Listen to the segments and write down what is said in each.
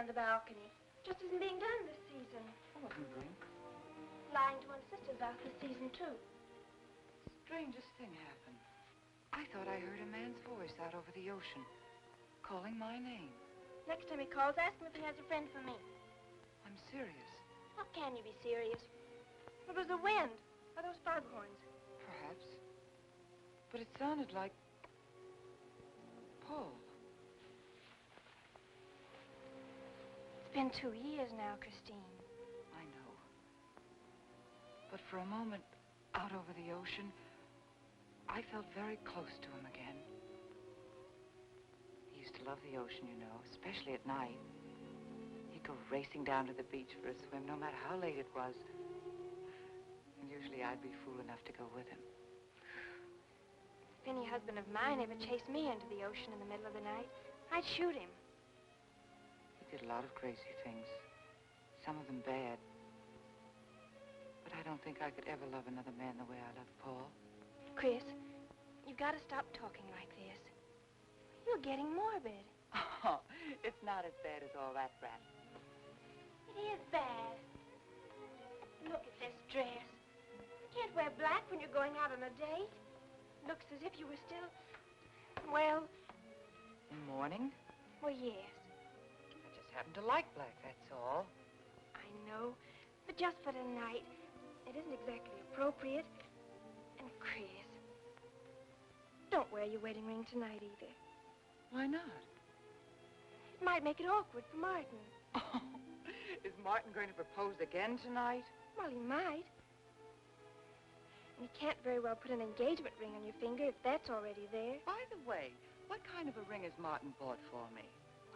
on the balcony. Just isn't being done this season. I wasn't doing. Lying to one sister's out this season, too. Strangest thing happened. I thought I heard a man's voice out over the ocean, calling my name. Next time he calls, ask him if he has a friend for me. I'm serious. How can you be serious? It was the wind, or those foghorns. Perhaps. But it sounded like Paul. It's been 2 years now, Christine. I know. But for a moment, out over the ocean, I felt very close to him again. He used to love the ocean, you know, especially at night. He'd go racing down to the beach for a swim, no matter how late it was. And usually I'd be fool enough to go with him. If any husband of mine ever chased me into the ocean in the middle of the night, I'd shoot him. He did a lot of crazy things, some of them bad. But I don't think I could ever love another man the way I love Paul. Chris, you've got to stop talking like this. You're getting morbid. Oh, it's not as bad as all that, Brat. It is bad. Look at this dress. You can't wear black when you're going out on a date. Looks as if you were still, well... In mourning? Well, yes. I just happen to like black, that's all. I know, but just for tonight, it isn't exactly appropriate. And Chris, don't wear your wedding ring tonight either. Why not? It might make it awkward for Martin. Oh, is Martin going to propose again tonight? Well, he might. And he can't very well put an engagement ring on your finger if that's already there. By the way, what kind of a ring has Martin bought for me?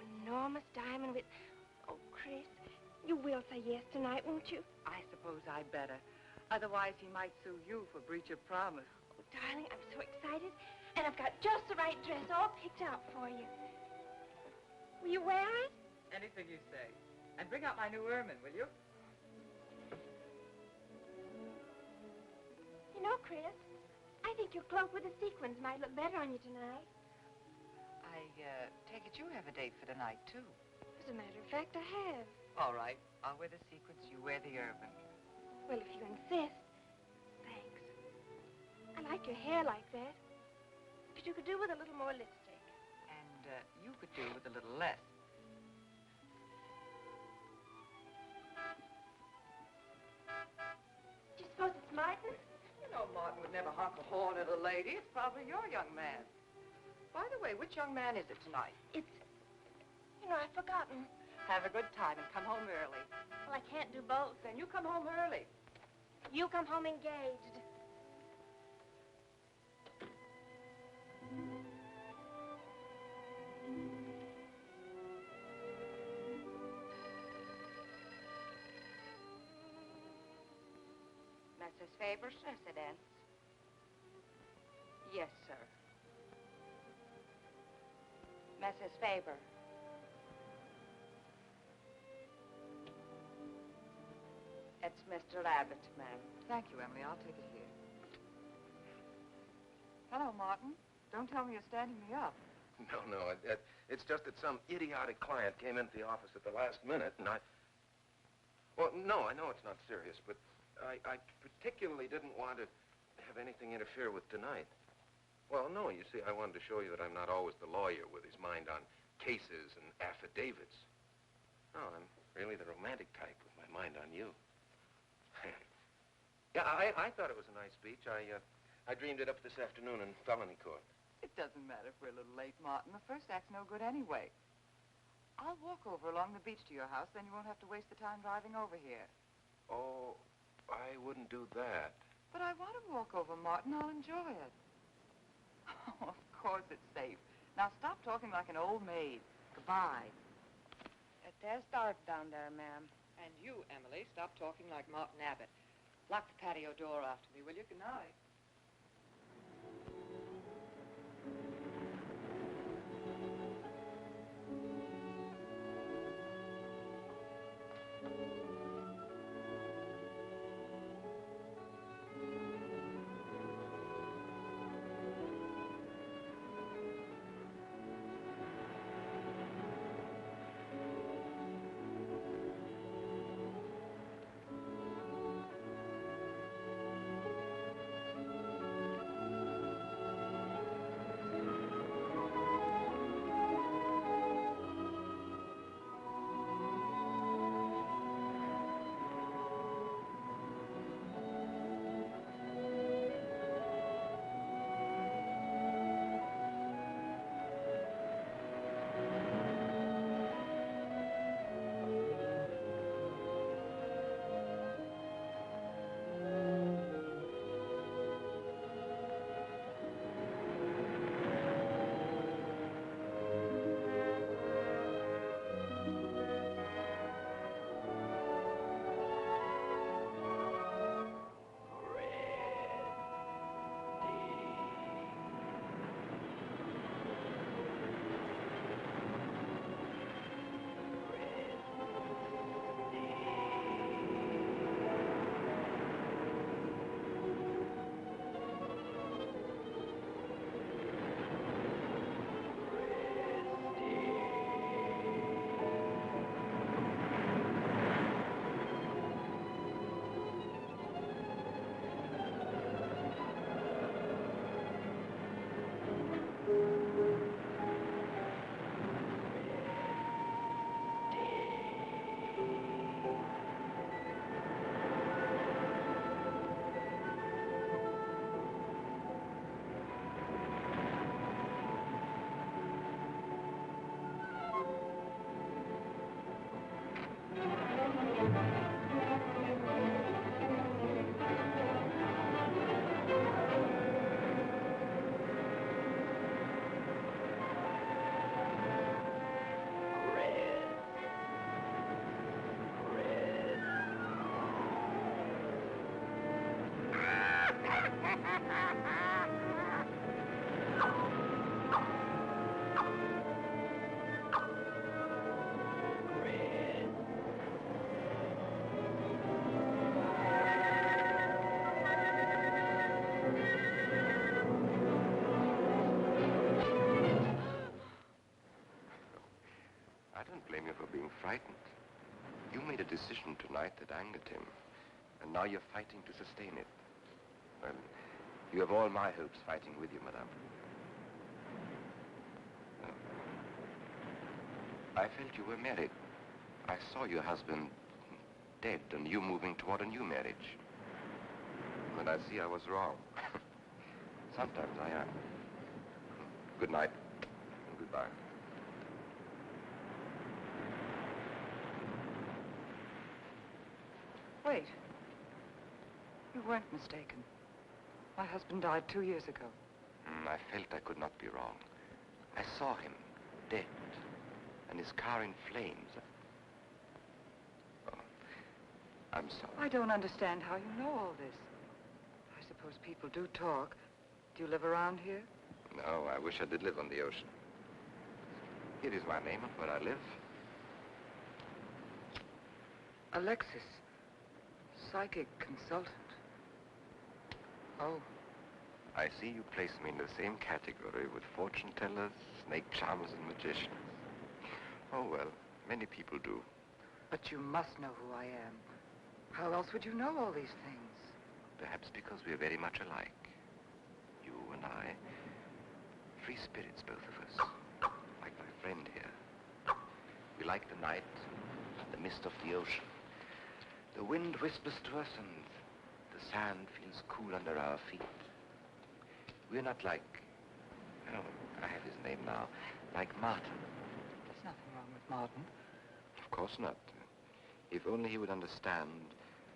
An enormous diamond with... Oh, Chris, you will say yes tonight, won't you? I suppose I'd better. Otherwise, he might sue you for breach of promise. Oh, darling, I'm so excited. And I've got just the right dress all picked out for you. Will you wear it? Anything you say. And bring out my new ermine, will you? You know, Chris, I think your cloak with the sequins might look better on you tonight. I take it you have a date for tonight, too. As a matter of fact, I have. All right. I'll wear the sequins, you wear the ermine. Well, if you insist. Thanks. I like your hair like that. But you could do with a little more lipstick. And you could do with a little less. Do you suppose it's Martin? You know Martin would never honk a horn at a lady. It's probably your young man. By the way, which young man is it tonight? It's... You know, I've forgotten. Have a good time and come home early. Well, I can't do both. Then you come home early. You come home engaged. Mrs. Faber's residence? Yes, sir. Mrs. Faber. It's Mr. Abbott, ma'am. Thank you, Emily. I'll take it here. Hello, Martin. Don't tell me you're standing me up. No. It's just that some idiotic client came into the office at the last minute, and I... Well, no, I know it's not serious, but I particularly didn't want to have anything interfere with tonight. Well, no, you see, I wanted to show you that I'm not always the lawyer with his mind on cases and affidavits. No, I'm really the romantic type with my mind on you. Yeah, I thought it was a nice speech. I dreamed it up this afternoon in felony court. It doesn't matter if we're a little late, Martin. The first act's no good anyway. I'll walk over along the beach to your house, then you won't have to waste the time driving over here. Oh, I wouldn't do that. But I want to walk over, Martin. I'll enjoy it. Oh, of course it's safe. Now stop talking like an old maid. Goodbye. There's dark down there, ma'am. And you, Emily, stop talking like Martin Abbott. Lock the patio door after me, will you? Good night. blame you for being frightened. You made a decision tonight that angered him, and now you're fighting to sustain it. Well, you have all my hopes fighting with you, madame. I felt you were married. I saw your husband dead and you moving toward a new marriage. And I see I was wrong. Sometimes I am. Good night. And goodbye. Wait. You weren't mistaken. My husband died 2 years ago. I felt I could not be wrong. I saw him, dead, and his car in flames. Oh, I'm sorry. I don't understand how you know all this. I suppose people do talk. Do you live around here? No, I wish I did live on the ocean. Here is my name and where I live. Alexis. Psychic consultant. Oh. I see you place me in the same category with fortune tellers, snake charmers, and magicians. Oh, well, many people do. But you must know who I am. How else would you know all these things? Perhaps because we're very much alike. You and I. Free spirits, both of us. Like my friend here. We like the night, the mist of the ocean. The wind whispers to us and the sand feels cool under our feet. We're not like, oh, I have his name now, like Martin. There's nothing wrong with Martin. Of course not. If only he would understand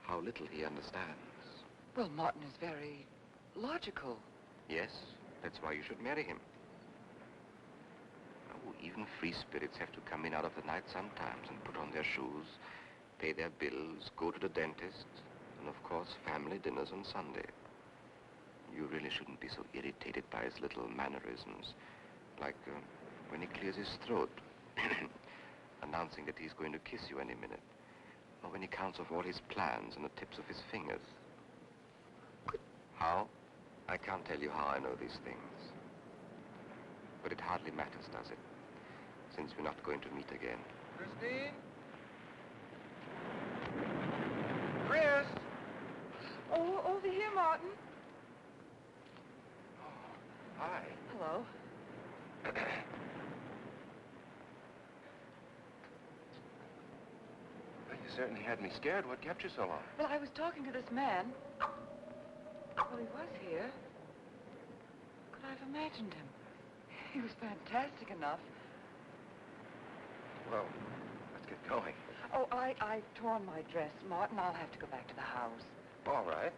how little he understands. Well, Martin is very logical. Yes, that's why you should marry him. Oh, even free spirits have to come in out of the night sometimes and put on their shoes, pay their bills, go to the dentist, and of course, family dinners on Sunday. You really shouldn't be so irritated by his little mannerisms, like when he clears his throat, announcing that he's going to kiss you any minute, or when he counts off all his plans on the tips of his fingers. How? I can't tell you how I know these things. But it hardly matters, does it? Since we're not going to meet again. Christine? Chris! Oh, over here, Martin. Hi. Hello. Well, you certainly had me scared. What kept you so long? Well, I was talking to this man. Well, he was here. Could I have imagined him? He was fantastic enough. Well, let's get going. Oh, I've torn my dress, Martin. I'll have to go back to the house. All right.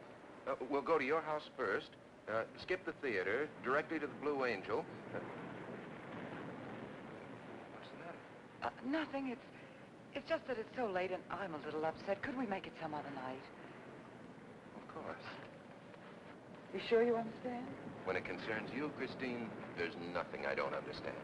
We'll go to your house first, skip the theater, directly to the Blue Angel. What's the matter? Nothing. It's just that it's so late and I'm a little upset. Could we make it some other night? Of course. You sure you understand? When it concerns you, Christine, there's nothing I don't understand.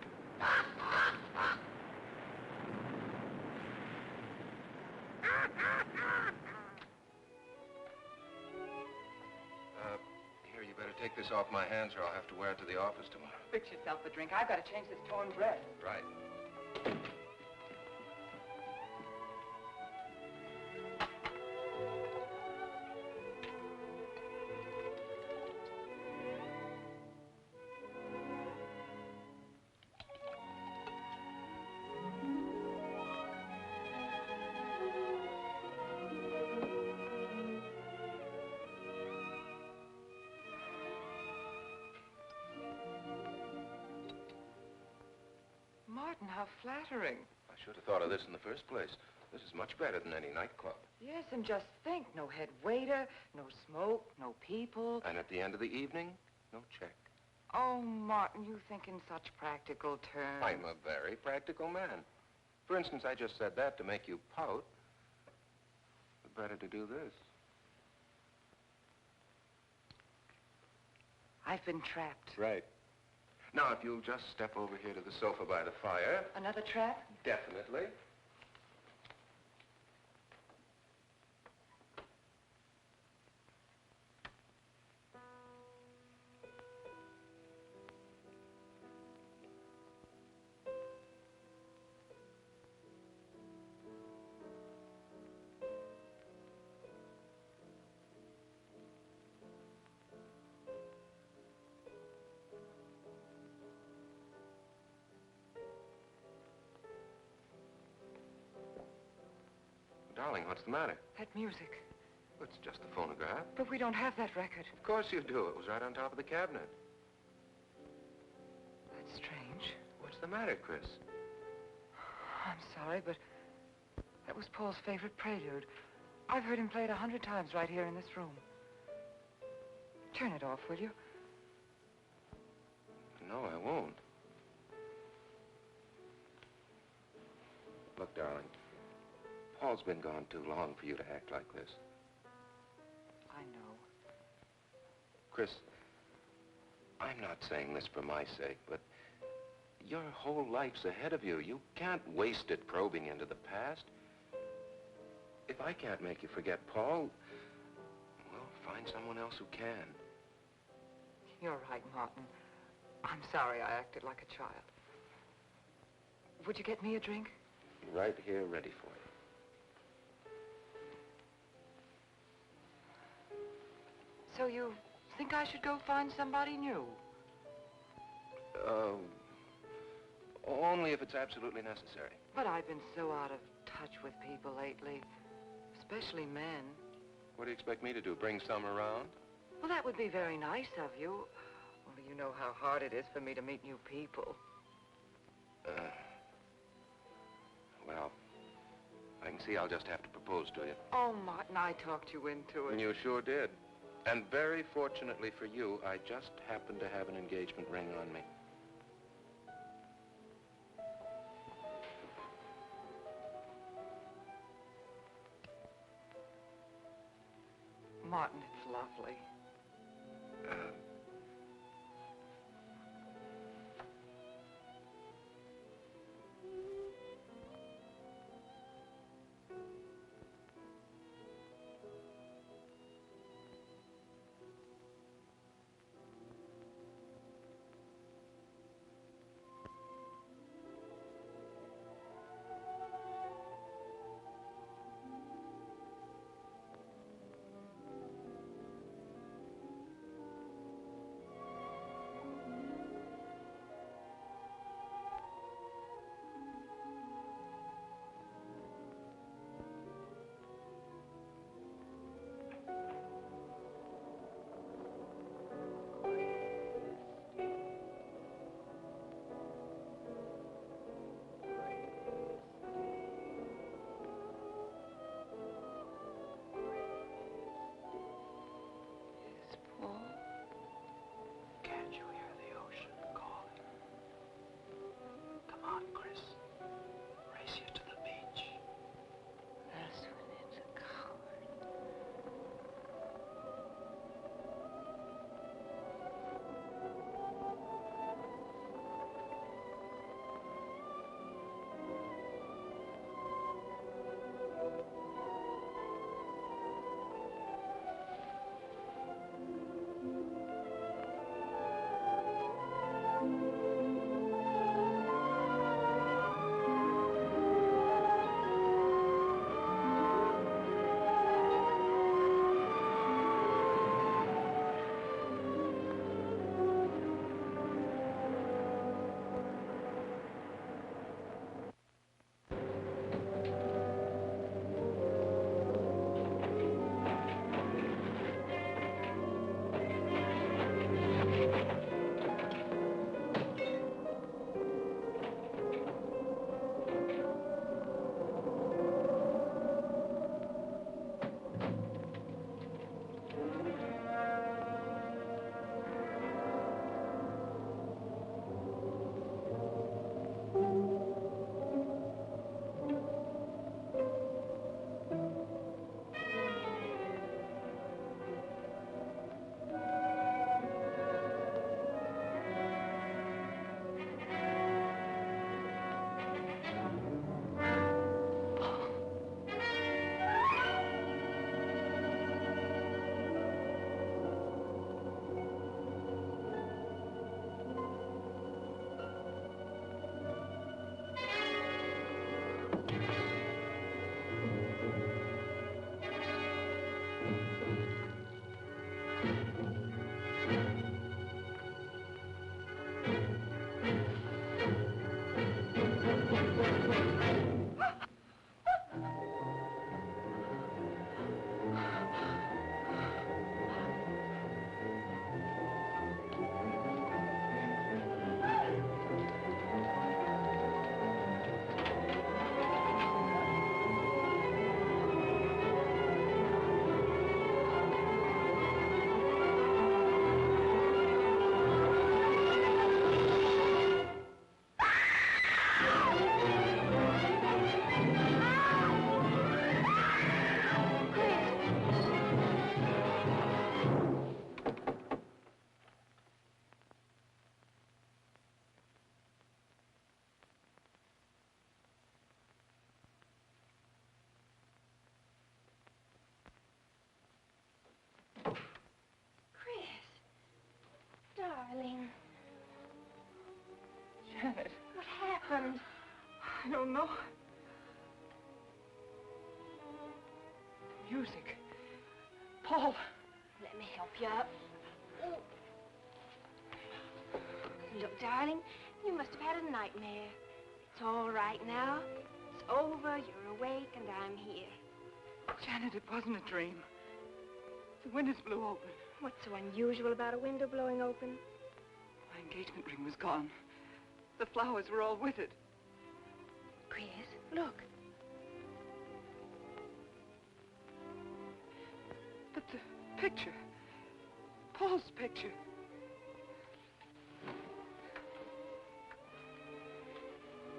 Here, you better take this off my hands or I'll have to wear it to the office tomorrow. Fix yourself a drink. I've got to change this torn dress. Right. Martin, how flattering. I should have thought of this in the first place. This is much better than any nightclub. Yes, and just think, no head waiter, no smoke, no people. And at the end of the evening, no check. Oh, Martin, you think in such practical terms. I'm a very practical man. For instance, I just said that to make you pout. But better to do this. I've been trapped. Right. Now, if you'll just step over here to the sofa by the fire. Another trap? Definitely. the matter? That music. It's just the phonograph. But we don't have that record. Of course you do. It was right on top of the cabinet. That's strange. What's the matter, Chris? I'm sorry, but that was Paul's favorite prelude. I've heard him play it 100 times right here in this room. Turn it off, will you? No, I won't. Look, darling, Paul's been gone too long for you to act like this. I know. Chris, I'm not saying this for my sake, but your whole life's ahead of you. You can't waste it probing into the past. If I can't make you forget Paul, well, find someone else who can. You're right, Martin. I'm sorry I acted like a child. Would you get me a drink? Right here, ready for you. So you think I should go find somebody new? Only if it's absolutely necessary. But I've been so out of touch with people lately, especially men. What do you expect me to do, bring some around? Well, that would be very nice of you. Only you know how hard it is for me to meet new people. Well, I can see I'll just have to propose to you. Oh, Martin, I talked you into it. You sure did. And very fortunately for you, I just happen to have an engagement ring on me. Martin, it's lovely. I don't know. Music. Paul. Let me help you up. Look, darling, you must have had a nightmare. It's all right now. It's over, you're awake, and I'm here. Janet, it wasn't a dream. The windows blew open. What's so unusual about a window blowing open? My engagement ring was gone. The flowers were all with it. Chris, look. But the picture. Paul's picture.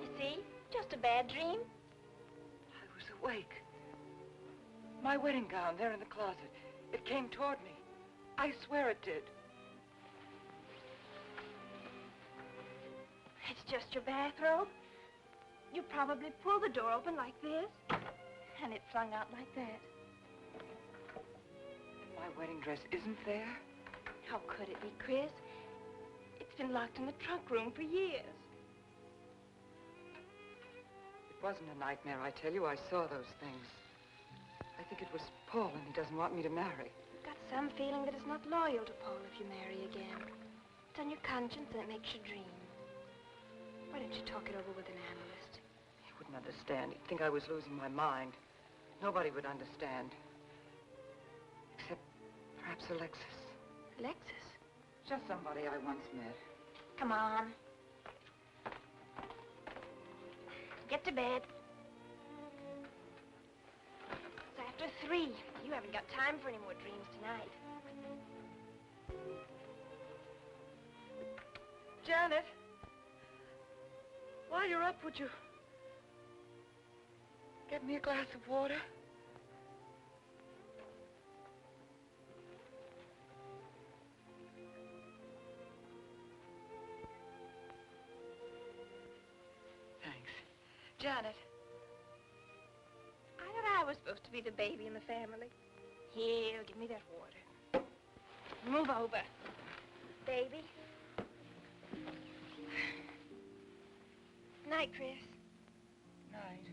You see? Just a bad dream. I was awake. My wedding gown there in the closet. It came toward me. I swear it did. It's just your bathrobe. You probably pulled the door open like this, and it flung out like that. My wedding dress isn't there? How could it be, Chris? It's been locked in the trunk room for years. It wasn't a nightmare, I tell you. I saw those things. I think it was Paul, and he doesn't want me to marry. I've got some feeling that it's not loyal to Paul if you marry again. It's on your conscience, and it makes you dream. Why don't you talk it over with an analyst? He wouldn't understand. He'd think I was losing my mind. Nobody would understand. Except perhaps Alexis. Alexis? Just somebody I once met. Come on. Get to bed. It's after 3. You haven't got time for any more dreams tonight. Janet, while you're up, would you get me a glass of water? Thanks. Janet. I thought I was supposed to be the baby in the family. Here, give me that water. Move over. Baby. Night, Chris. Night.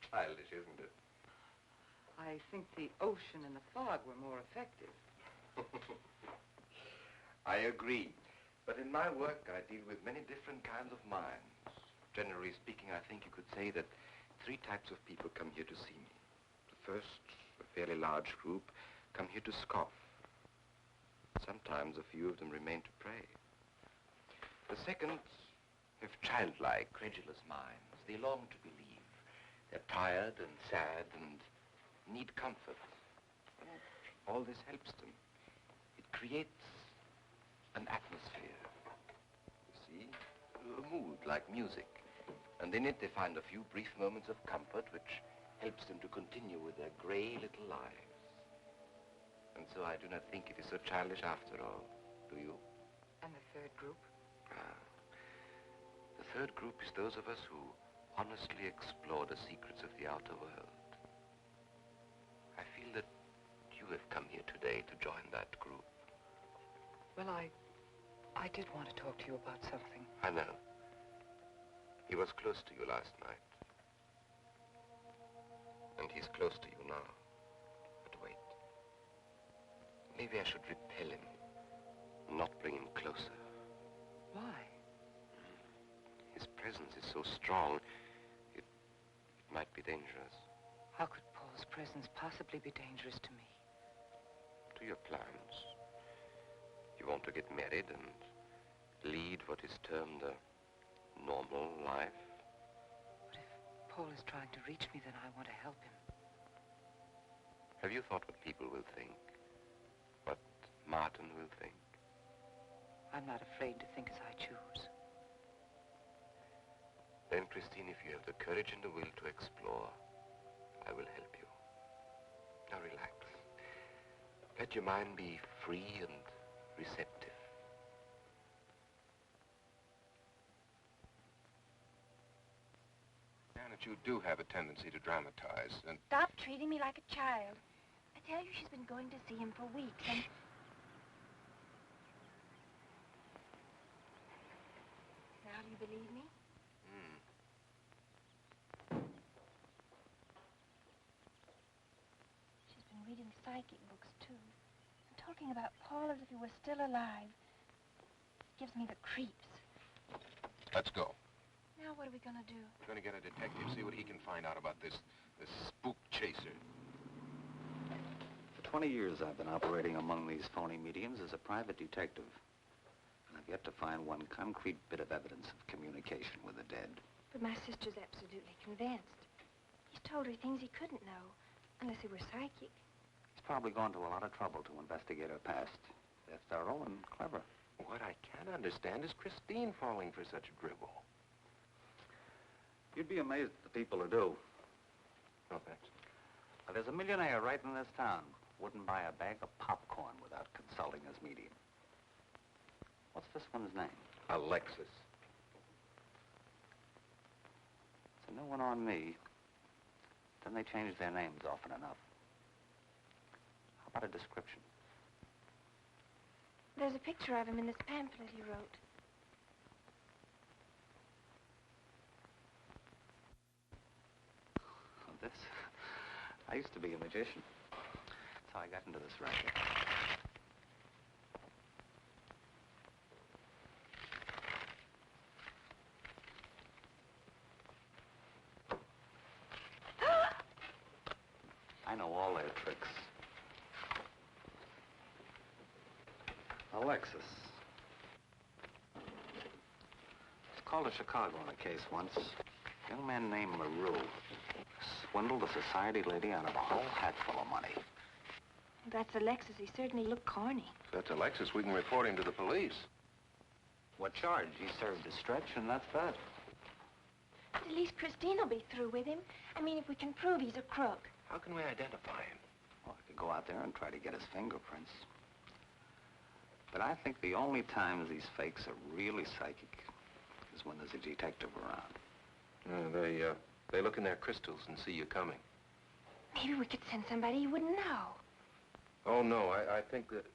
Childish, isn't it? I think the ocean and the fog were more effective. I agree. But in my work, I deal with many different kinds of minds. Generally speaking, I think you could say that 3 types of people come here to see me. The first, a fairly large group, come here to scoff. Sometimes a few of them remain to pray. The second have childlike, credulous minds. They long to believe. They're tired and sad and need comfort. All this helps them. It creates an atmosphere. You see? A mood like music. And in it they find a few brief moments of comfort which helps them to continue with their gray little lives. And so I do not think it is so childish after all. Do you? And the third group? The third group is those of us who honestly explore the secrets of the outer world. have come here today to join that group? Well, I did want to talk to you about something. I know. He was close to you last night. And he's close to you now. But wait. Maybe I should repel him, not bring him closer. Why? His presence is so strong, it might be dangerous. How could Paul's presence possibly be dangerous to me? To your plans. You want to get married and lead what is termed a normal life. But if Paul is trying to reach me, then I want to help him. Have you thought what people will think? What Martin will think? I'm not afraid to think as I choose. Then, Christine, if you have the courage and the will to explore, I will help you. Now relax. Let your mind be free and receptive. Janet, you do have a tendency to dramatize, and... Stop treating me like a child. I tell you, she's been going to see him for weeks, and... Now, do you believe me? She's been reading psychic books, too. And talking about Paul as if he were still alive. It gives me the creeps. Let's go. Now, what are we gonna do? We're going to get a detective, see what he can find out about this spook chaser. For 20 years, I've been operating among these phony mediums as a private detective. And I've yet to find one concrete bit of evidence of communication with the dead. But my sister's absolutely convinced. He's told her things he couldn't know, unless he were psychic. He's probably gone to a lot of trouble to investigate her past. They're thorough and clever. What I can't understand is Christine falling for such a dribble. You'd be amazed at the people who do. No, thanks. Well, there's a millionaire right in this town. Wouldn't buy a bag of popcorn without consulting his medium. What's this one's name? Alexis. It's a new one on me. Then they change their names often enough. How about a description? There's a picture of him in this pamphlet he wrote. This? I used to be a magician. That's how I got into this racket. I know all their tricks. Alexis. It's called to Chicago on a case once. A young man named LaRue swindled a society lady out of a whole hatful of money. That's Alexis. He certainly looked corny. If that's Alexis, we can report him to the police. What charge? He served his stretch, and that's that. But at least Christine will be through with him. I mean, if we can prove he's a crook. How can we identify him? Well, I could go out there and try to get his fingerprints. But I think the only times these fakes are really psychic is when there's a detective around. They look in their crystals and see you coming. Maybe we could send somebody you wouldn't know. Oh, no, I think that...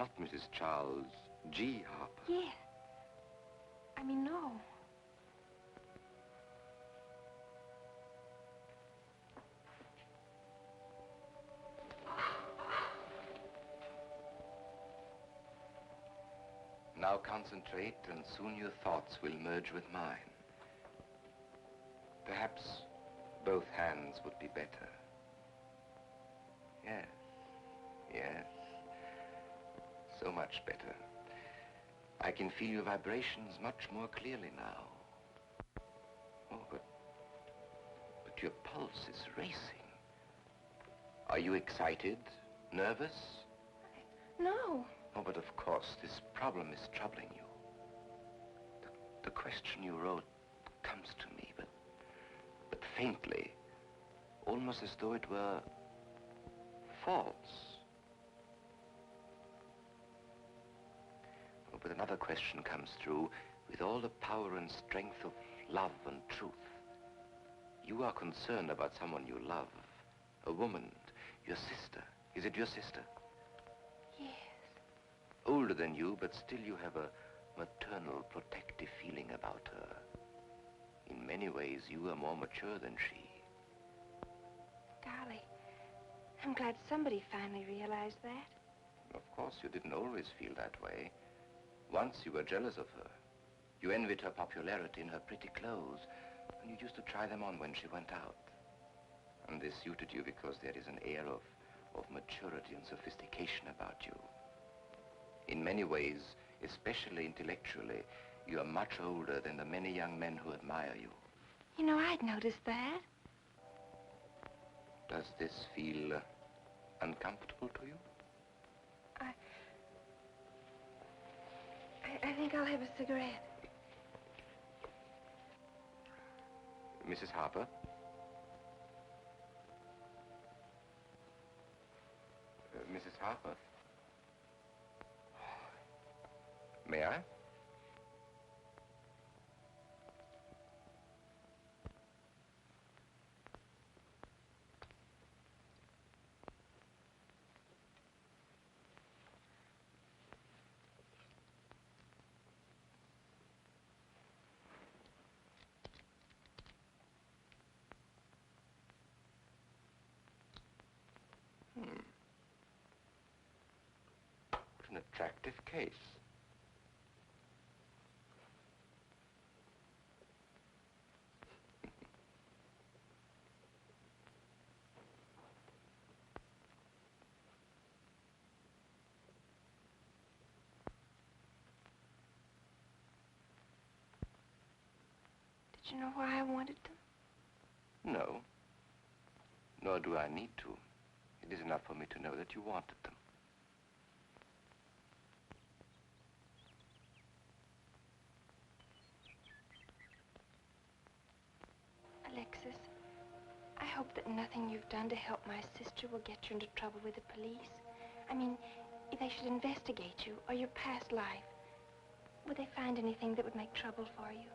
not Mrs. Charles G. Harper. Yes. I mean, no. Now concentrate, and soon your thoughts will merge with mine. Perhaps both hands would be better. Yes, yes. So much better. I can feel your vibrations much more clearly now. Oh, but your pulse is racing. Are you excited? Nervous? No. Oh, but of course, this problem is troubling you. The question you wrote comes to me, but faintly, almost as though it were false. Oh, but another question comes through with all the power and strength of love and truth. You are concerned about someone you love, a woman, your sister. Is it your sister? Yes. Older than you, but still you have a maternal, protective feeling about her. In many ways, you are more mature than she. Golly, I'm glad somebody finally realized that. Of course, you didn't always feel that way. Once you were jealous of her. You envied her popularity in her pretty clothes, and you used to try them on when she went out. And this suited you because there is an air of maturity and sophistication about you. In many ways, especially intellectually, you are much older than the many young men who admire you. You know, I'd noticed that. Does this feel uncomfortable to you? I think I'll have a cigarette. Mrs. Harper? Mrs. Harper? May I? What an attractive case. Did you know why I wanted them? No. Nor do I need to. It is enough for me to know that you wanted them. Alexis, I hope that nothing you've done to help my sister will get you into trouble with the police. I mean, if they should investigate you or your past life, would they find anything that would make trouble for you?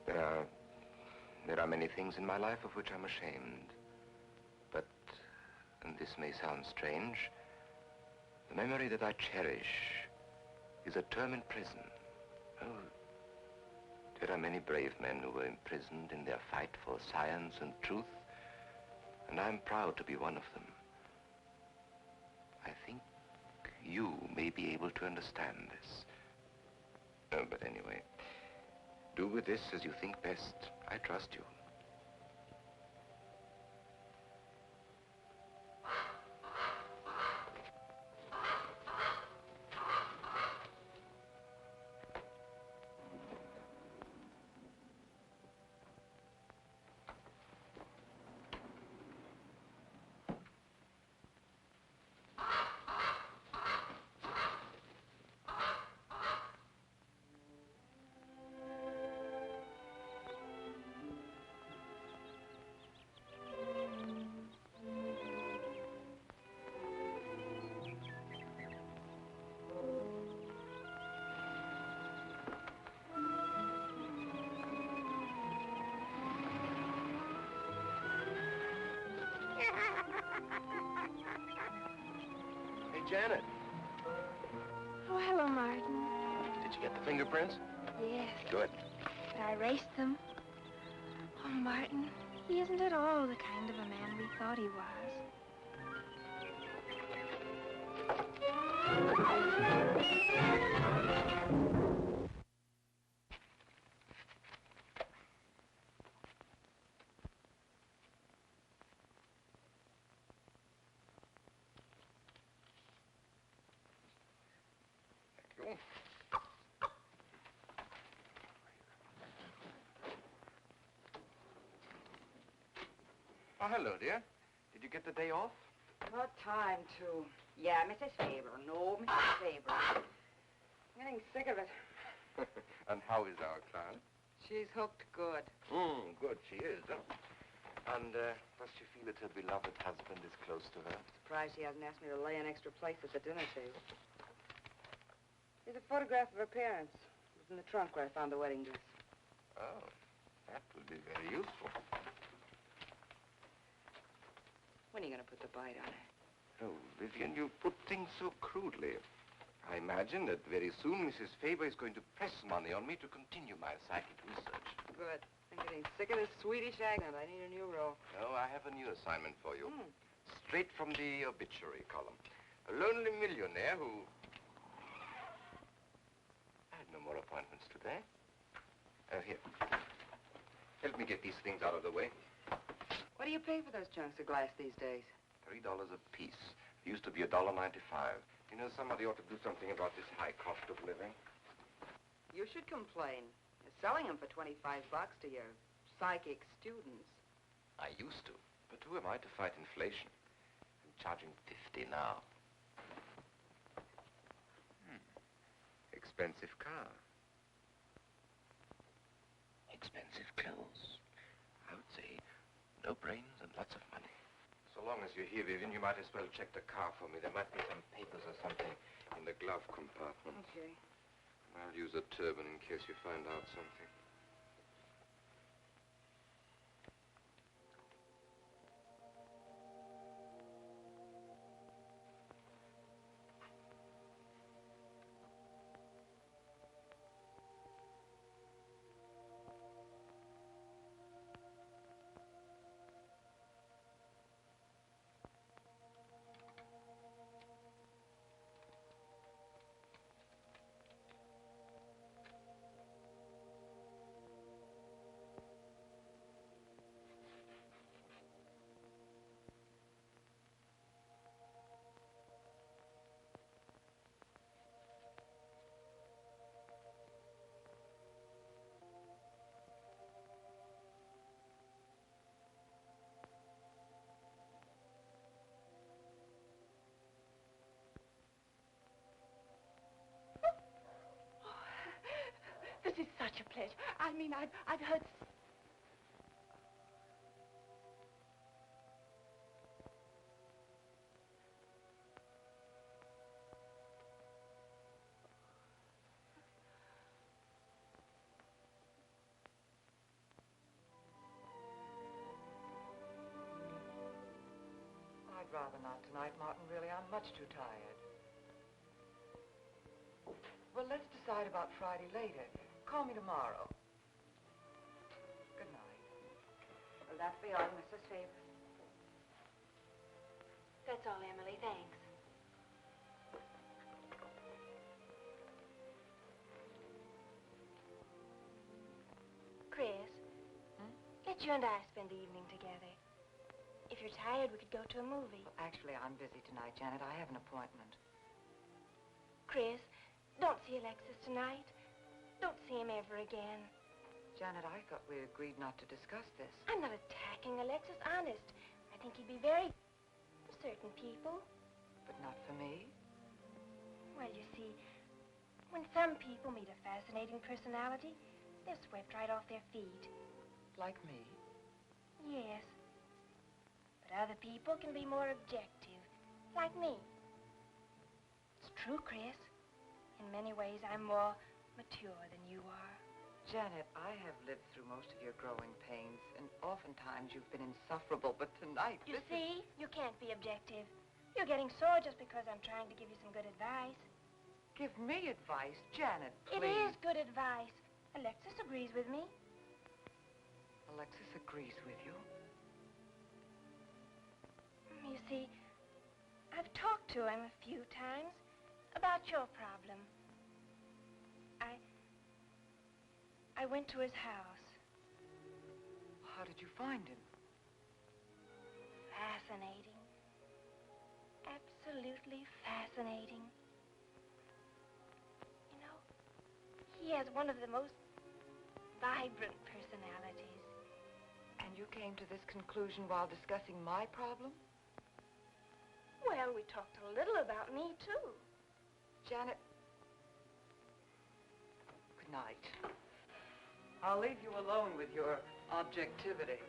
Well, there are many things in my life of which I'm ashamed. But, and this may sound strange, the memory that I cherish is a term in prison. Oh, there are many brave men who were imprisoned in their fight for science and truth, and I'm proud to be one of them. I think you may be able to understand this. Oh, but anyway, do with this as you think best. I trust you. Janet. Oh, hello, Martin. Did you get the fingerprints? Yes, Good. but I erased them. Oh, Martin, he isn't at all the kind of a man we thought he was. Thank you. Oh, hello, dear. Did you get the day off? What time to? Yeah, Mrs. Faber. No, Mrs. Faber. I'm getting sick of it. And how is our client? She's hooked good. Good, she is. And does she feel that her beloved husband is close to her? Surprised she hasn't asked me to lay an extra place at the dinner table. Here's a photograph of her parents. It was in the trunk where I found the wedding dress. Oh, that will be very useful. When are you going to put the bite on her? Oh, Vivian, you put things so crudely. I imagine that very soon Mrs. Faber is going to press money on me to continue my psychic research. Good. I'm getting sick of this Swedish accent. I need a new role. No, I have a new assignment for you. Straight from the obituary column. A lonely millionaire who... I had no more appointments today. Here. Help me get these things out of the way. What do you pay for those chunks of glass these days? $3 a piece. It used to be $1.95. You know, somebody ought to do something about this high cost of living. You should complain. You're selling them for 25 bucks to your psychic students. I used to. But who am I to fight inflation? I'm charging 50 now. Expensive car. Expensive clothes. I would say no brains and lots of money. So long as you're here, Vivian, you might as well check the car for me. There might be some papers or something in the glove compartment. Okay. I'll use a turban in case you find out something. This is such a pleasure. I mean, I've heard... I'd rather not tonight, Martin, really. I'm much too tired. Well, let's decide about Friday later. Call me tomorrow. Good night. Will that be all, Mrs. Faber? That's all, Emily. Thanks. Chris, let you and I spend the evening together. If you're tired, we could go to a movie. Well, actually, I'm busy tonight, Janet. I have an appointment. Chris, don't see Alexis tonight. Don't see him ever again. Janet, I thought we agreed not to discuss this. I'm not attacking Alexis, honest. I think he'd be very... for certain people. But not for me? Well, you see, when some people meet a fascinating personality, they're swept right off their feet. Like me? Yes. But other people can be more objective, like me. It's true, Chris. In many ways, I'm more mature than you are. Janet, I have lived through most of your growing pains, and oftentimes you've been insufferable, but tonight... You see? You can't be objective. You're getting sore just because I'm trying to give you some good advice. Give me advice, Janet, please. It is good advice. Alexis agrees with me. Alexis agrees with you. You see, I've talked to him a few times about your problem. I went to his house. How did you find him? Fascinating. Absolutely fascinating. You know, he has one of the most vibrant personalities. And you came to this conclusion while discussing my problem? Well, we talked a little about me, too. Janet, good night. I'll leave you alone with your objectivity.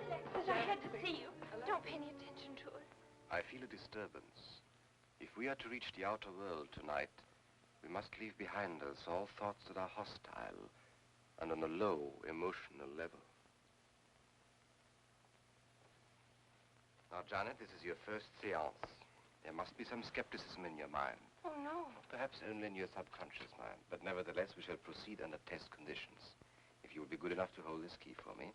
Alexis, I had to see you. Don't pay any attention to her. I feel a disturbance. If we are to reach the outer world tonight, we must leave behind us all thoughts that are hostile and on a low emotional level. Now, Janet, this is your first seance. There must be some skepticism in your mind. Oh, no. Perhaps only in your subconscious mind, but nevertheless we shall proceed under test conditions. If you will be good enough to hold this key for me.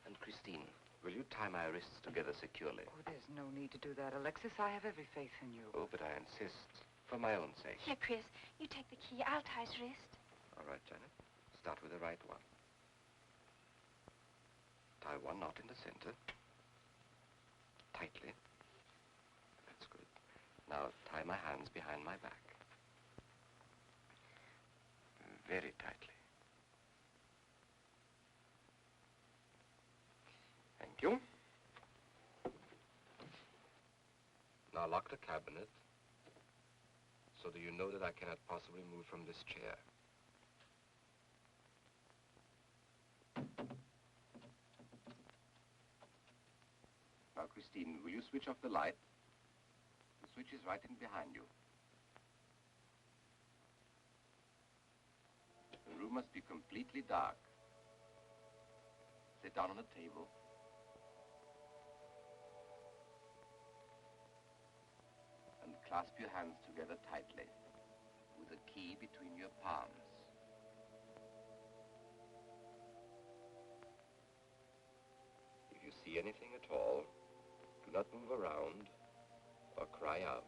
And Christine, will you tie my wrists together securely? Oh, there's no need to do that, Alexis. I have every faith in you. Oh, but I insist, for my own sake. Here, Chris, you take the key. I'll tie his wrist. All right, Janet. Start with the right one. Tie one knot in the center. Tightly. That's good. Now tie my hands behind my back. Very tightly. Thank you. Now lock the cabinet so that you know that I cannot possibly move from this chair. Now, Christine, will you switch off the light? The switch is right in behind you. The room must be completely dark. Sit down on a table. And clasp your hands together tightly, with a key between your palms. If you see anything at all, do not move around or cry out.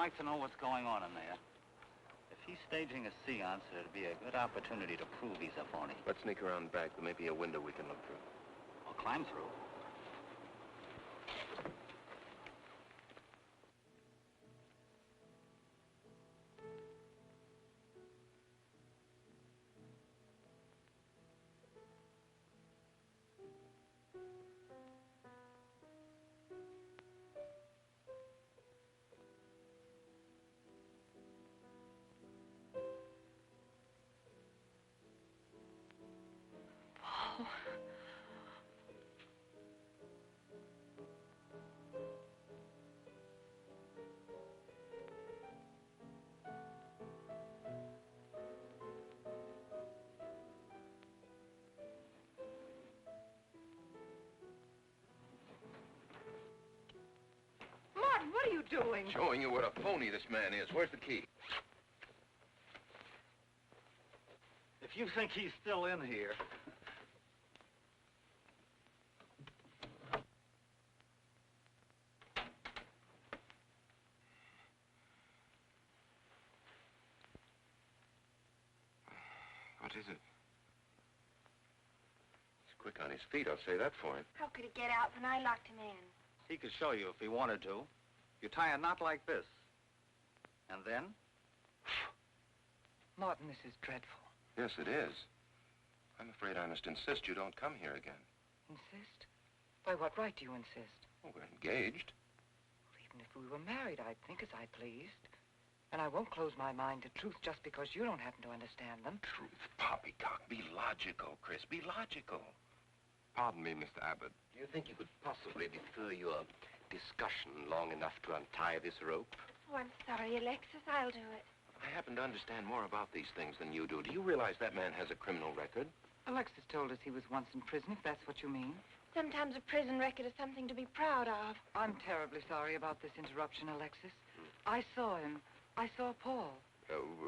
like to know what's going on in there. If he's staging a seance, it'd be a good opportunity to prove he's a phony. Let's sneak around back. There may be a window we can look through. Or climb through. What are you doing? Showing you what a phony this man is. Where's the key? If you think he's still in here... What is it? He's quick on his feet, I'll say that for him. How could he get out when I locked him in? He could show you if he wanted to. You tie a knot like this. And then? Martin, this is dreadful. Yes, it is. I'm afraid I must insist you don't come here again. Insist? By what right do you insist? Oh, we're engaged. Well, even if we were married, I'd think as I pleased. And I won't close my mind to truth just because you don't happen to understand them. Truth, poppycock. Be logical, Chris. Be logical. Pardon me, Mr. Abbott. Do you think you could possibly defer your discussion long enough to untie this rope? Oh, I'm sorry, Alexis. I'll do it. I happen to understand more about these things than you do. Do you realize that man has a criminal record? Alexis told us he was once in prison, if that's what you mean. Sometimes a prison record is something to be proud of. I'm terribly sorry about this interruption, Alexis. I saw him. I saw Paul.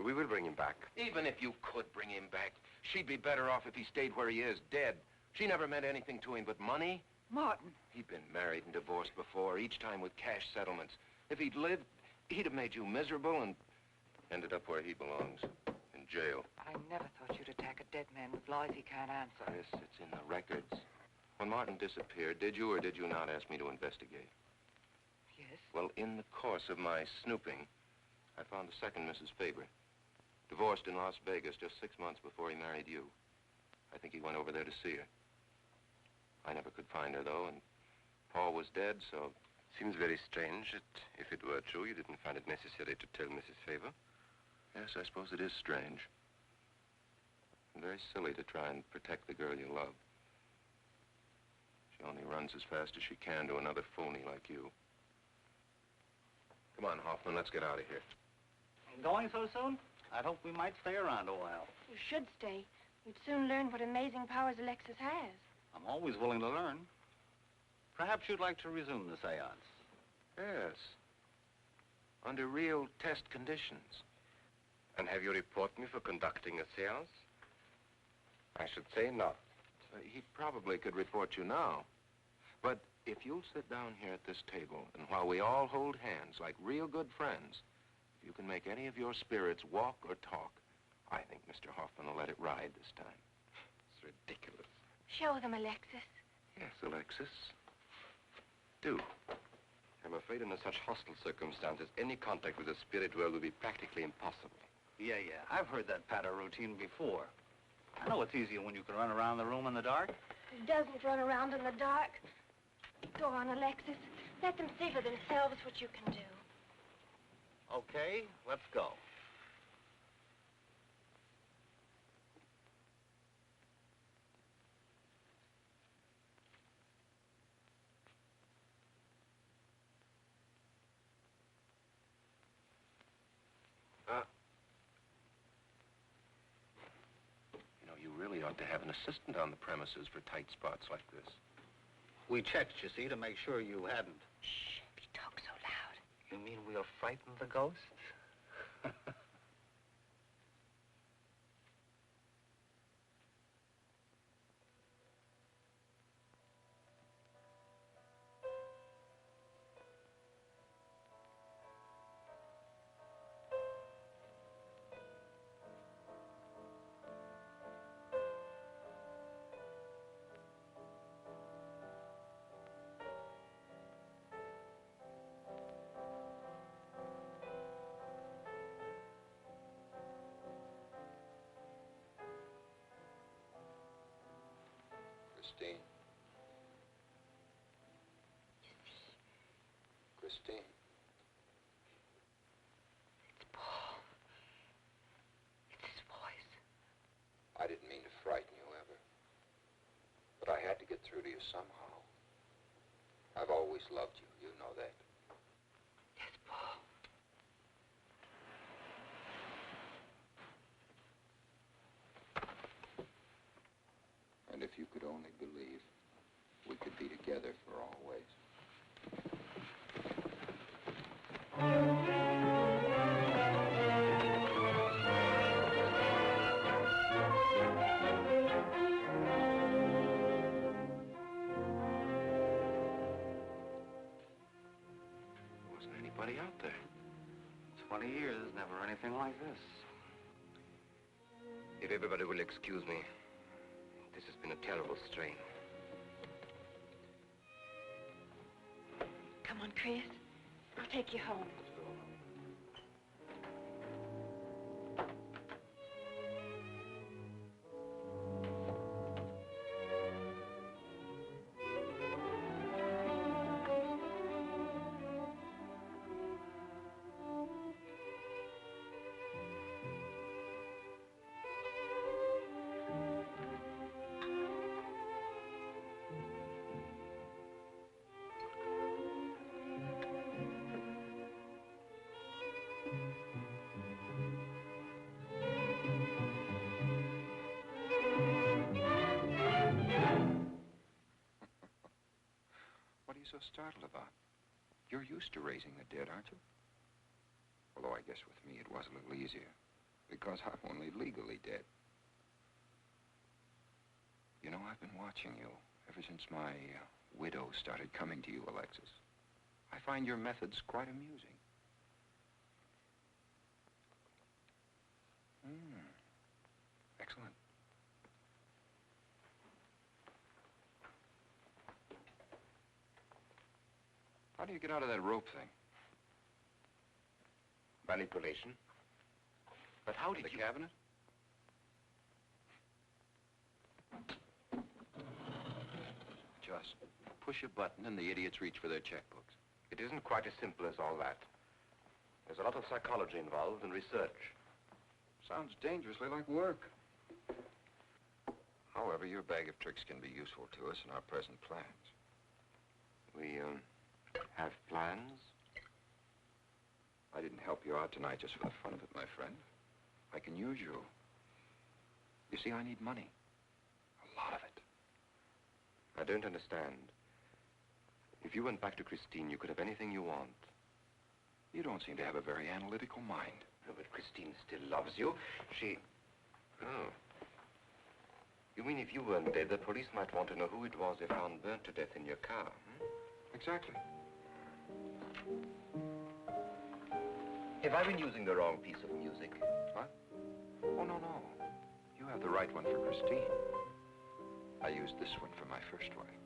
We will bring him back. Even if you could bring him back, she'd be better off if he stayed where he is, dead. She never meant anything to him but money. Martin. He'd been married and divorced before, each time with cash settlements. If he'd lived, he'd have made you miserable and ended up where he belongs, in jail. I never thought you'd attack a dead man with lies he can't answer. Yes, it's in the records. When Martin disappeared, did you or did you not ask me to investigate? Yes? Well, in the course of my snooping, I found the second Mrs. Faber, divorced in Las Vegas just 6 months before he married you. I think he went over there to see her. I never could find her, though, and Paul was dead, so... Seems very strange that if it were true, you didn't find it necessary to tell Mrs. Faber. Yes, I suppose it is strange. And very silly to try and protect the girl you love. She only runs as fast as she can to another phony like you. Come on, Hoffman, let's get out of here. Going so soon? I'd hope we might stay around a while. You should stay. You'd soon learn what amazing powers Alexis has. I'm always willing to learn. Perhaps you'd like to resume the seance. Yes. Under real test conditions. And have you report me for conducting a seance? I should say not. He probably could report you now. But if you'll sit down here at this table, and while we all hold hands like real good friends, if you can make any of your spirits walk or talk, I think Mr. Hoffman will let it ride this time. It's ridiculous. Show them, Alexis. Yes, Alexis. Do. I'm afraid under such hostile circumstances, any contact with the spirit world will be practically impossible. Yeah. I've heard that patter routine before. I know it's easier when you can run around the room in the dark. Who doesn't run around in the dark? Go on, Alexis. Let them see for themselves what you can do. Okay, let's go. You really ought to have an assistant on the premises for tight spots like this. We checked, you see, to make sure you hadn't. Shh, he talks so loud. You mean we'll frighten the ghosts? Christine. Christine. It's Paul. It's his voice. I didn't mean to frighten you ever. But I had to get through to you somehow. I've always loved you. You know that. Yes, Paul. And if you could only believe, we could be together for always. Wasn't anybody out there. 20 years, never anything like this. If everybody will excuse me, this has been a terrible strain. Come on, Chris. I'll take you home. What are you so startled about? You're used to raising the dead, aren't you? Although I guess with me it was a little easier, because I'm only legally dead. You know, I've been watching you ever since my widow started coming to you, Alexis. I find your methods quite amusing. Excellent. How do you get out of that rope thing? Manipulation. But how did The you... cabinet? Just push a button and the idiots reach for their checkbooks. It isn't quite as simple as all that. There's a lot of psychology involved and research. Sounds dangerously like work. However, your bag of tricks can be useful to us in our present plans. We, have plans? I didn't help you out tonight just for the fun of it, my friend. I can use you. You see, I need money. A lot of it. I don't understand. If you went back to Christine, you could have anything you want. You don't seem to have a very analytical mind. No, but Christine still loves you. She... Oh. You mean if you weren't dead, the police might want to know who it was they found burnt to death in your car, hmm? Exactly. Have I been using the wrong piece of music? What? Oh, no, no. You have the right one for Christine. I used this one for my first wife.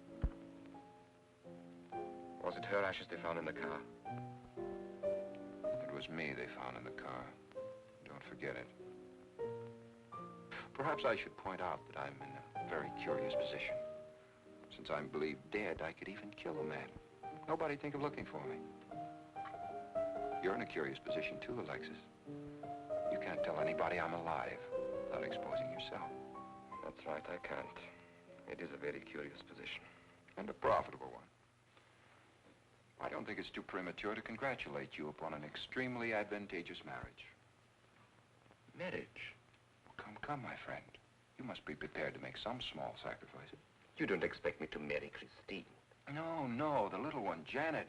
Was it her ashes they found in the car? It was me they found in the car. Don't forget it. Perhaps I should point out that I'm in a very curious position. Since I'm believed dead, I could even kill a man. Nobody'd think of looking for me. You're in a curious position too, Alexis. You can't tell anybody I'm alive without exposing yourself. That's right, I can't. It is a very curious position. And a profitable one. I don't think it's too premature to congratulate you upon an extremely advantageous marriage. Marriage? Well, come, my friend. You must be prepared to make some small sacrifices. You don't expect me to marry Christine? No, the little one, Janet.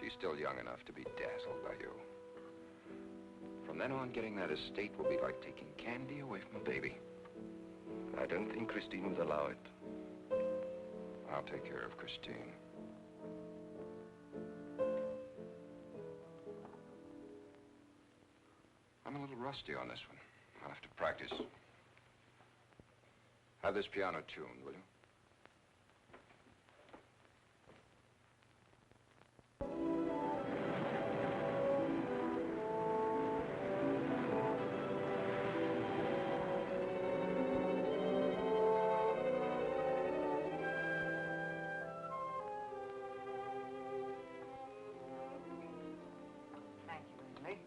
She's still young enough to be dazzled by you. From then on, getting that estate will be like taking candy away from a baby. I don't think Christine would allow it. I'll take care of Christine. I'm a little rusty on this one. I'll have to practice. Have this piano tuned, will you?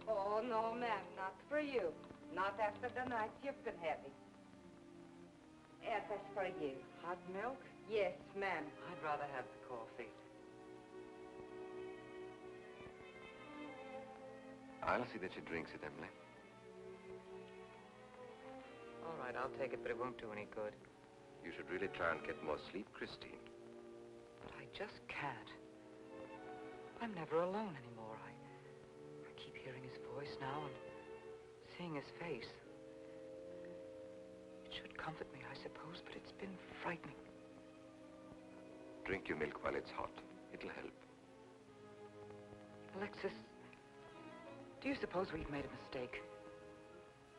Oh, no, ma'am, not for you. Not after the night you've been having. Yes, that's for you. Hot milk? Yes, ma'am. I'd rather have the coffee. I'll see that she drinks it, Emily. All right, I'll take it, but it won't do any good. You should really try and get more sleep, Christine. But I just can't. I'm never alone anymore. I keep hearing his voice now and seeing his face. It should comfort me, I suppose, but it's been frightening. Drink your milk while it's hot. It'll help. Alexis, do you suppose we've made a mistake?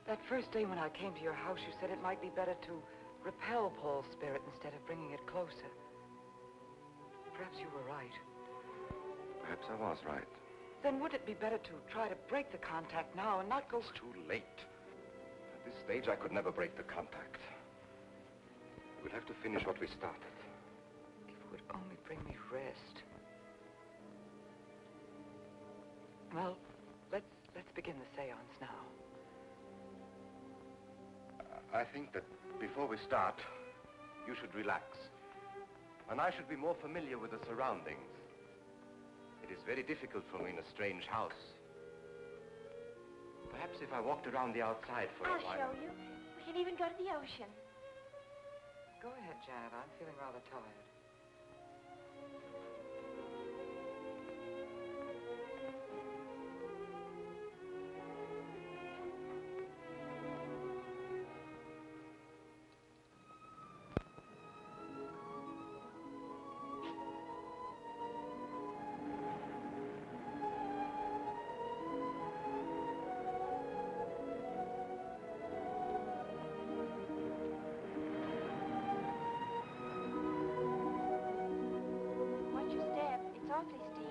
That first day when I came to your house, you said it might be better to repel Paul's spirit instead of bringing it closer. Perhaps you were right. Perhaps I was right. Then would it be better to try to break the contact now and not go... It's too late. At this stage, I could never break the contact. We'll have to finish what we started. If it would only bring me rest. Well, let's begin the seance now. I think that before we start, you should relax. And I should be more familiar with the surroundings. It is very difficult for me in a strange house. Perhaps if I walked around the outside for a while... I'll show you. We can even go to the ocean. Go ahead, Janet. I'm feeling rather tired. Watch your step. It's awfully steep.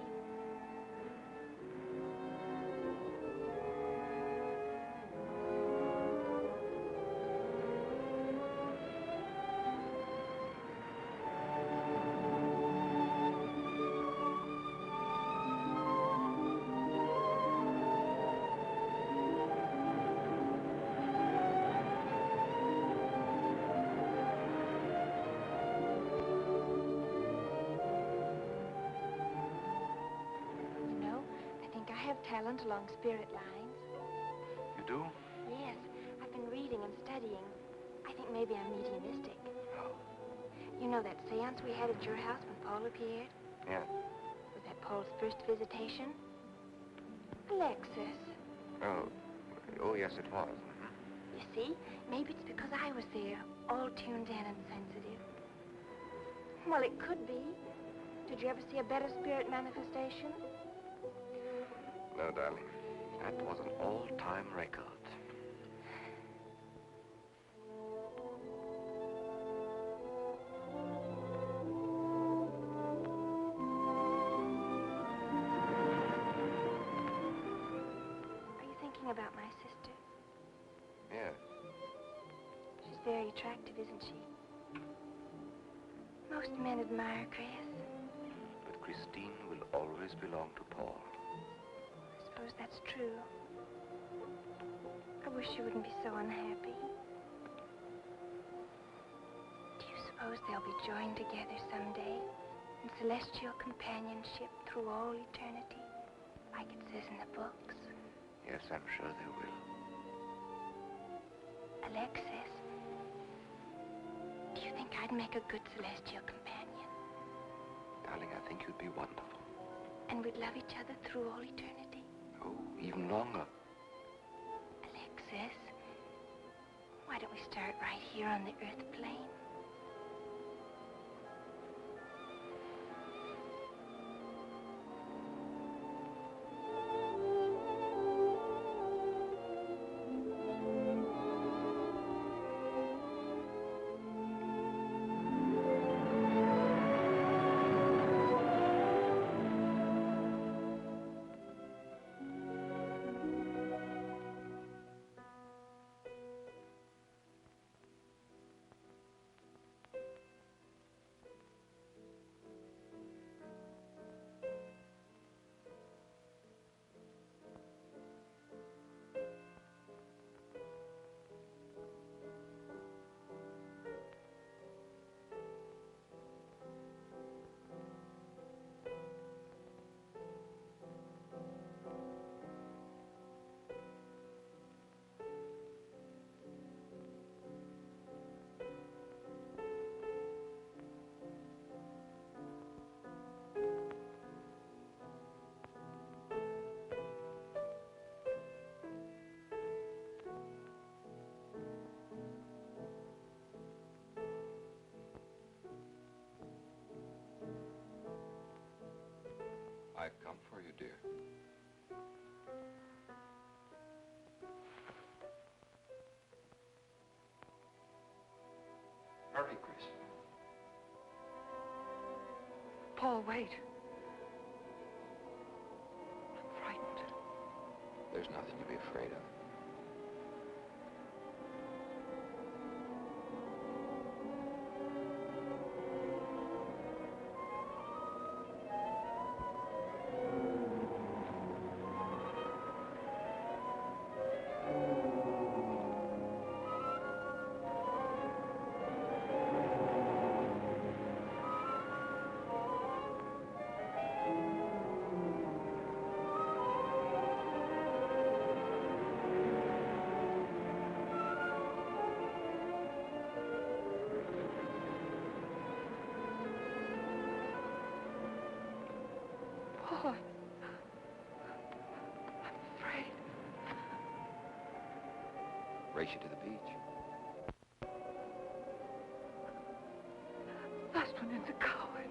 You know, I think I have talent along spirit lines. You do? Yes, I've been reading and studying. I think maybe I'm mediumistic. Oh. You know that seance we had at your house when Paul appeared? Yeah. Was that Paul's first visitation? Alexis. Oh, yes, it was. You see, maybe it's because I was there, all tuned in and sensitive. Well, it could be. Did you ever see a better spirit manifestation? No, darling. That was an all-time record. Are you thinking about my sister? Yes. She's very attractive, isn't she? Most men admire Chris. But Christine will always belong to Paul. I suppose that's true. I wish you wouldn't be so unhappy. Do you suppose they'll be joined together someday in celestial companionship through all eternity, like it says in the books? Yes, I'm sure they will. Alexis, do you think I'd make a good celestial companion? Darling, I think you'd be wonderful. And we'd love each other through all eternity? Oh, even longer. Alexis, why don't we start right here on the earth plane? I've come for you, dear. Hurry, Chris. Paul, wait. I'm frightened. There's nothing to be afraid of. Paul, I'm afraid. Race you to the beach. Last one in's a coward.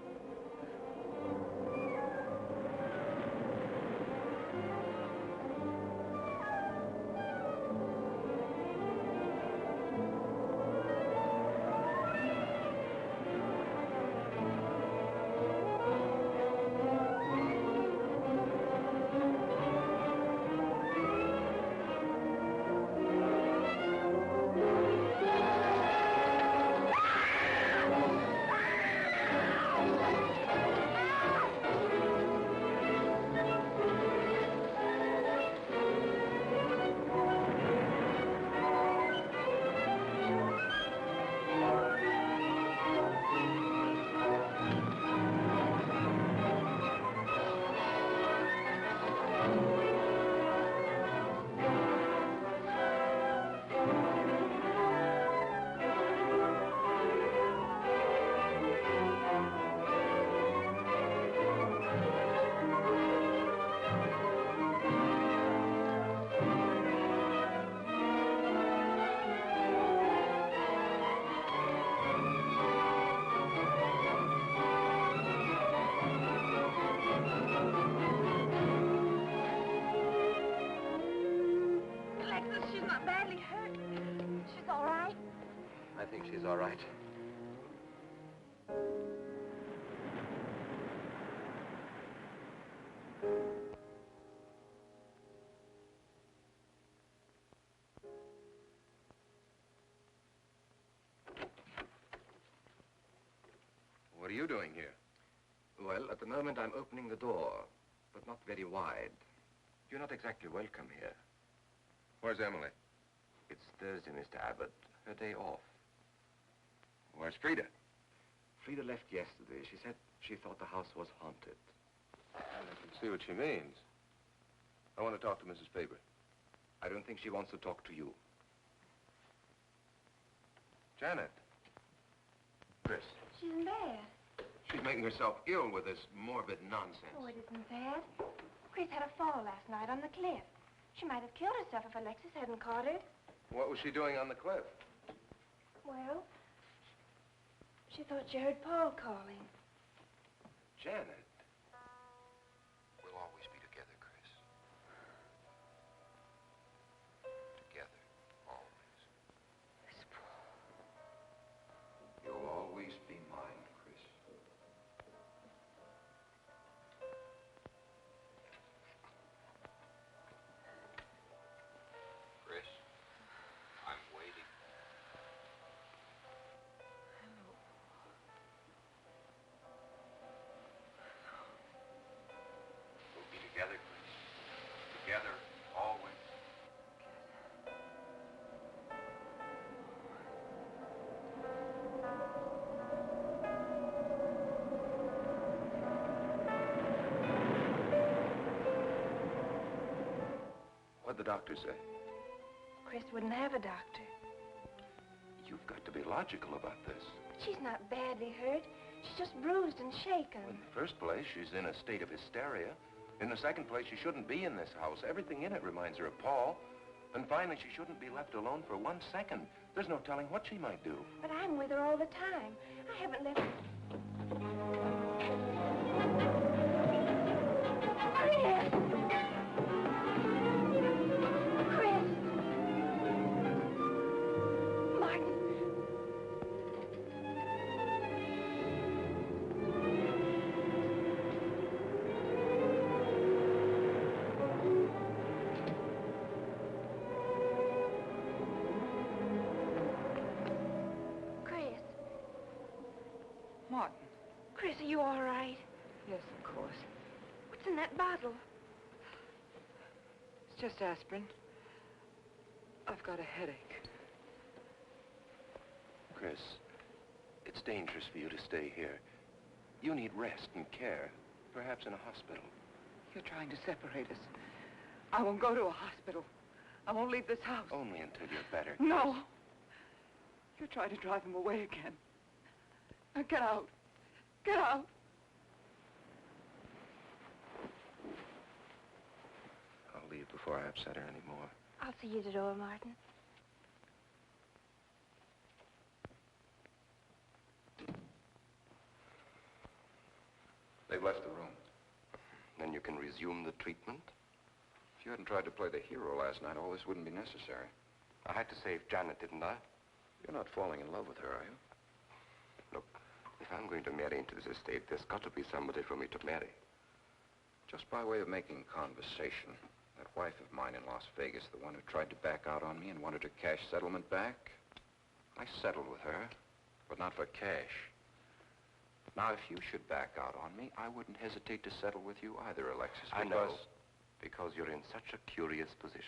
Alexis, she's not badly hurt. She's all right. I think she's all right. What are you doing here? Well, at the moment I'm opening the door, but not very wide. You're not exactly welcome here. Where's Emily? It's Thursday, Mr. Abbott. Her day off. Where's Frida? Frida left yesterday. She said she thought the house was haunted. I can see what she means. I want to talk to Mrs. Faber. I don't think she wants to talk to you. Janet. Chris. She's in bed. She's making herself ill with this morbid nonsense. Oh, it isn't bad. Chris had a fall last night on the cliff. She might have killed herself if Alexis hadn't caught her. What was she doing on the cliff? Well, she thought she heard Paul calling. Janet. We'll always be together, Chris. Together, always. Miss Paul. You'll always be mine, Chris. Chris, I'm waiting. We'll be together, Chris. Together, always. What'd the doctor say? Chris wouldn't have a doctor. You've got to be logical about this. But she's not badly hurt. She's just bruised and shaken. In the first place, she's in a state of hysteria. In the second place, she shouldn't be in this house. Everything in it reminds her of Paul. And finally, she shouldn't be left alone for 1 second. There's no telling what she might do. But I'm with her all the time. I haven't left... you all right? Yes, of course. What's in that bottle? It's just aspirin. I've got a headache. Chris, it's dangerous for you to stay here. You need rest and care, perhaps in a hospital. You're trying to separate us. I won't go to a hospital. I won't leave this house. Only until you're better. No. You're trying to drive him away again. Now get out. Get out. I'll leave before I upset her anymore. I'll see you at the door, Martin. They've left the room. Then you can resume the treatment? If you hadn't tried to play the hero last night, all this wouldn't be necessary. I had to save Janet, didn't I? You're not falling in love with her, are you? Look, if I'm going to marry into this estate, there's got to be somebody for me to marry. Just by way of making conversation, that wife of mine in Las Vegas, the one who tried to back out on me and wanted her cash settlement back, I settled with her, but not for cash. Now, if you should back out on me, I wouldn't hesitate to settle with you either, Alexis, because... I know, because you're in such a curious position.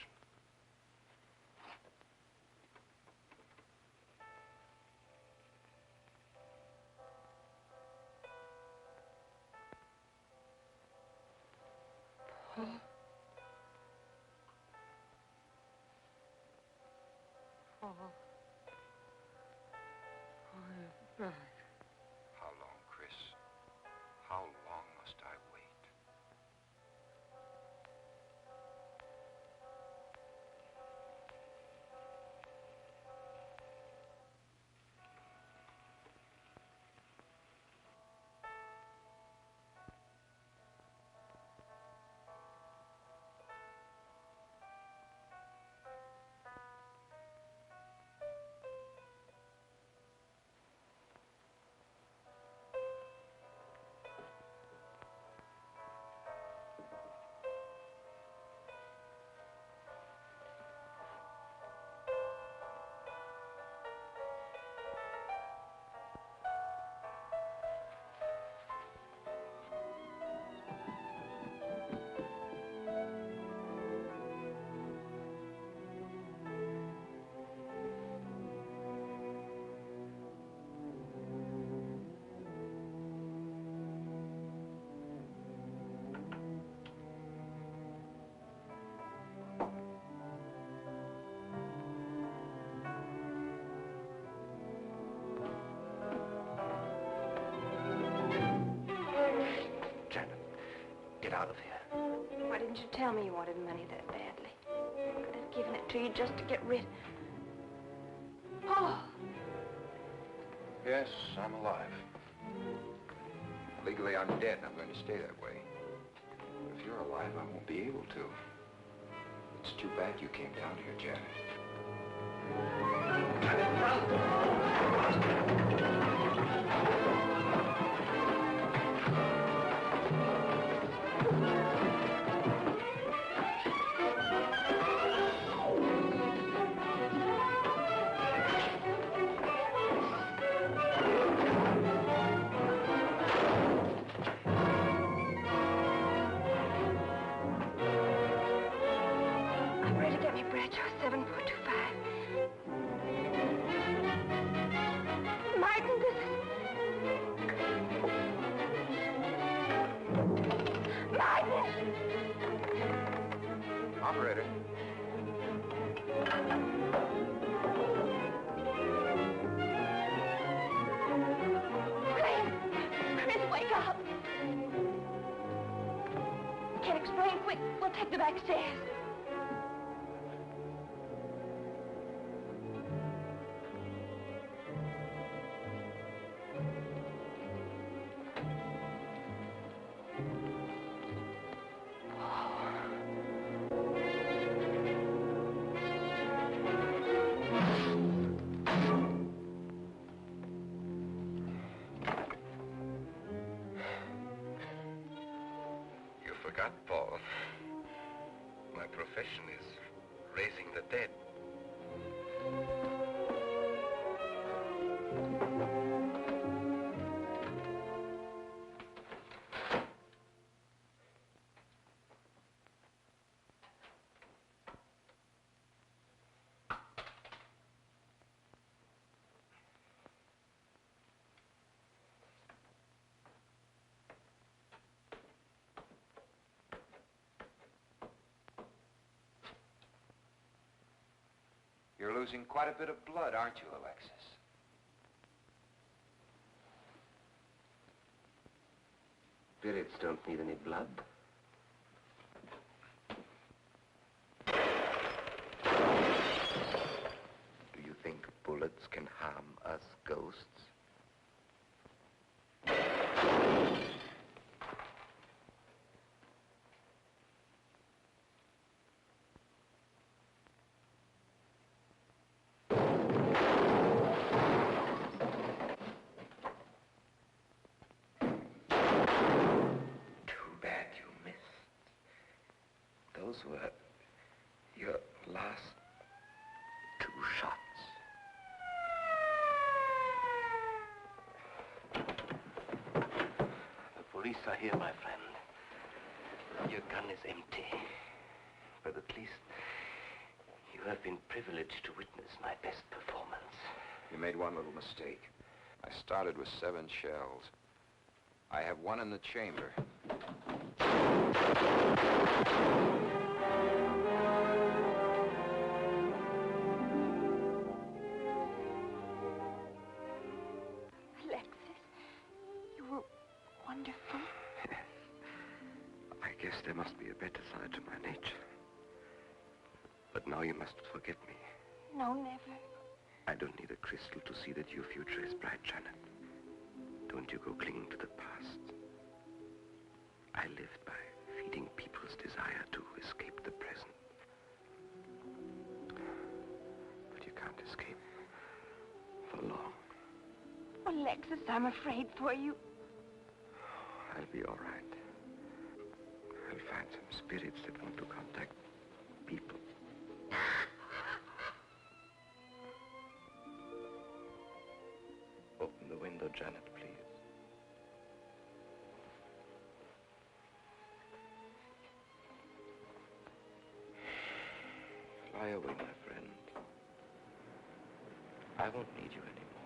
Paul. Paul. Oh, right. How long, Chris? How long must I wait? Get out of here. Why didn't you tell me you wanted money that badly? I could have given it to you just to get rid... Paul! Yes, I'm alive. Legally, I'm dead, and I'm going to stay that way. But if you're alive, I won't be able to. It's too bad you came down here, Janet. Operator. Chris, wake up. Can't explain. Quick, we'll take the back stairs. Forgot, Paul. My profession is raising the dead. losing quite a bit of blood, aren't you, Alexis? Spirits don't need any blood. Do you think bullets can harm us ghosts? Those were your last 2 shots. The police are here, my friend. Your gun is empty. But at least you have been privileged to witness my best performance. You made one little mistake. I started with 7 shells. I have 1 in the chamber. Alexis, you were wonderful. I guess there must be a better side to my nature. But now you must forgive me. No, never. I don't need a crystal to see that your future is bright, Janet. Don't you go clinging to the past. I lived by feeding people's desire to escape the present. But you can't escape for long. Alexis, I'm afraid for you. I'll be all right. I'll find some spirits that want to contact people. Open the window, Janet, please. Fly away, my friend. I won't need you anymore.